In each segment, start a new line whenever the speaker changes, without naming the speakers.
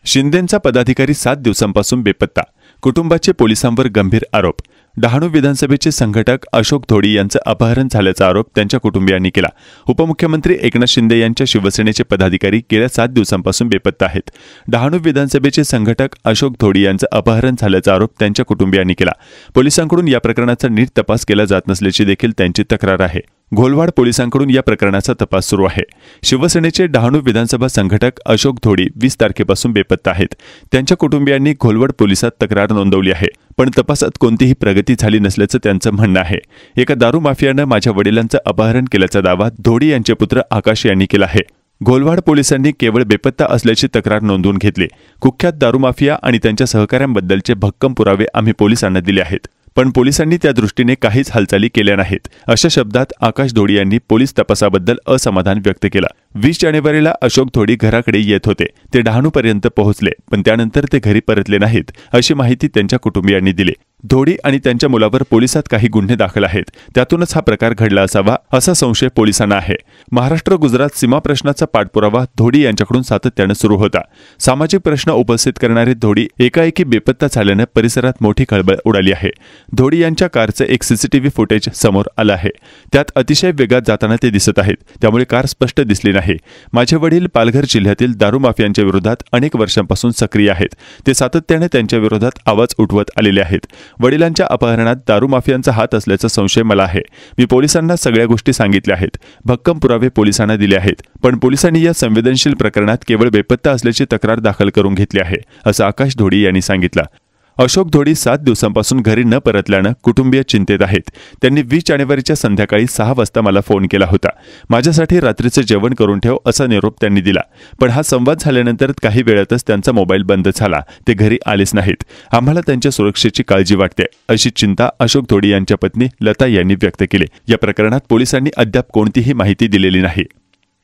शिंदेंचा पदाधिकारी 7 दिवसांपासून बेपत्ता, कुटुंबाचे पोलिसांवर गंभीर आरोप। डहाणू विधानसभेचे संघटक अशोक धोडी यांचं अपहरण झाल्याचा आरोप त्यांच्या कुटुंबियांनी केला। उपमुख्यमंत्री एकनाथ शिंदे यांच्या शिवसेनेचे पदाधिकारी गेल्या 7 दिवसांपासून बेपत्ता आहेत। डहाणू विधानसभेचे संघटक अशोक धोडी यांचं अपहरण झाल्याचा आरोप त्यांच्या कुटुंबियांनी केला। पोलिसांकडून या प्रकरणाचा नीट तपास केला जात नसल्याची देखील त्यांची तक्रार आहे। घोलवाड पोलिसांकडून या प्रकरणाचा तपास सुरू आहे। शिवसेनेचे डहाणू विधानसभा संघटक अशोक धोडी 20 तारखेपासून बेपत्ता आहेत। त्यांच्या कुटुंबियांनी घोलवाड पोलिसात तक्रार नोंदवली आहे, पण तपासात कोणतीही प्रगती झाली नसल्याचं त्यांचं म्हणणं आहे। एका दारू माफियानं माझ्या वडिलांचं अपहरण केल्याचा दावा धोडी यांचे पुत्र आकाश यांनी केला आहे। घोलवाड पोलिसांनी केवळ बेपत्ता असल्याची तक्रार नोंदवून घेतली। कुख्यात दारू माफिया आणि त्यांच्या सहकाऱ्यांबद्दलचे भक्कम पुरावे आम्ही पोलिसांना दिले आहेत, पण पोलिसांनी त्या दृष्टीने काहीच हालचाली केल्या नाहीत, अशा शब्दात आकाश धोडी यांनी पोलीस तपासाबद्दल असमाधान व्यक्त केला। 20 जानेवारीला अशोक धोडी घराकडे येत होते। ते डहाणूपर्यंत पोहोचले, पण त्यानंतर ते घरी परतले नाहीत, अशी माहिती त्यांच्या कुटुंबियांनी दिली। धोडी आणि त्यांच्या मुलावर पोलिसात काही गुन्हे दाखल आहेत, त्यातूनच हा प्रकार घडला असावा असा संशय पोलिसांना आहे। महाराष्ट्र गुजरात सीमा प्रश्नाचा पाठपुरावा धोडी यांच्याकडून सातत्याने सुरू होता। सामाजिक प्रश्न उपस्थित करणारे धोडी एकाएकी बेपत्ता झाल्याने परिसरात मोठी खळबळ उडाली आहे। धोडी यांच्या कारचे एक सीसीटीव्ही फुटेज समोर आलं आहे। त्यात अतिशय वेगात जाताना ते दिसत आहेत, त्यामुळे कार स्पष्ट दिसली नाही। माझे वडील पालघर जिल्ह्यातील दारू माफियांच्या विरोधात अनेक वर्षांपासून सक्रिय आहेत। ते सातत्याने त्यांच्या विरोधात आवाज उठवत आलेले आहेत। वडिलांच्या अपहरणात दारू माफियांचा हात असल्याचा संशय मला आहे। मी पोलिसांना सगळ्या गोष्टी सांगितल्या आहेत, भक्कम पुरावे पोलिसांना दिले आहेत, पण पोलिसांनी या संवेदनशील प्रकरणात केवळ बेपत्ता असल्याची तक्रार दाखल करून घेतली आहे, असं आकाश धोडी यांनी सांगितलं। अशोक धोडी 7 दिवसांपासून घरी न परतल्यानं कुटुंबीय चिंतेत आहेत। त्यांनी 20 जानेवारीच्या संध्याकाळी 6 वाजता मला फोन केला होता। माझ्यासाठी रात्रीचं जेवण करून ठेव असा निरोप त्यांनी दिला, पण हा संवाद झाल्यानंतर काही वेळातच त्यांचा मोबाईल बंद झाला। ते घरी आलेच नाहीत। आम्हाला त्यांच्या सुरक्षेची काळजी वाटते, अशी चिंता अशोक धोडी यांच्या पत्नी लता यांनी व्यक्त केली। या प्रकरणात पोलिसांनी अद्याप कोणतीही माहिती दिलेली नाही।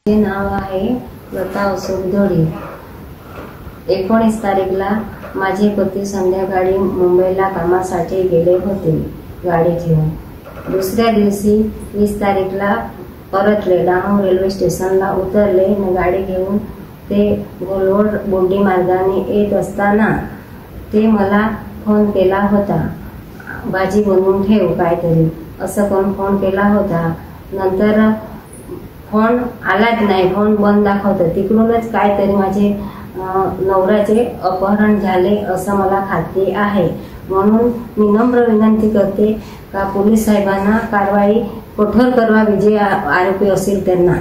नाव आहे लता अशोक धोडी। 19 तारीखला माझे पती संध्याकाळी मुंबईला कामासाठी गेले होते गाडी घेऊन। दुसऱ्या दिवशी 20 तारीखला परतले। डहाणू रेल्वे स्टेशनला उतरले न गाडी घेऊन ते घोलवड बोंडी मार्गाने येत असताना ते मला फोन केला होता, भाजी बनवून ठेव काहीतरी असं कोण फोन केला होता। नंतर फोन आलाच नाही, फोन बंद दाखवतं। तिकडूनच काहीतरी माझे नवऱ्याचे अपहरण झाले असं मला खात्री आहे। म्हणून मी नम्र विनंती करते का पोलीस साहेबांना कारवाई कठोर करावी, जे आरोपी असतील त्यांना।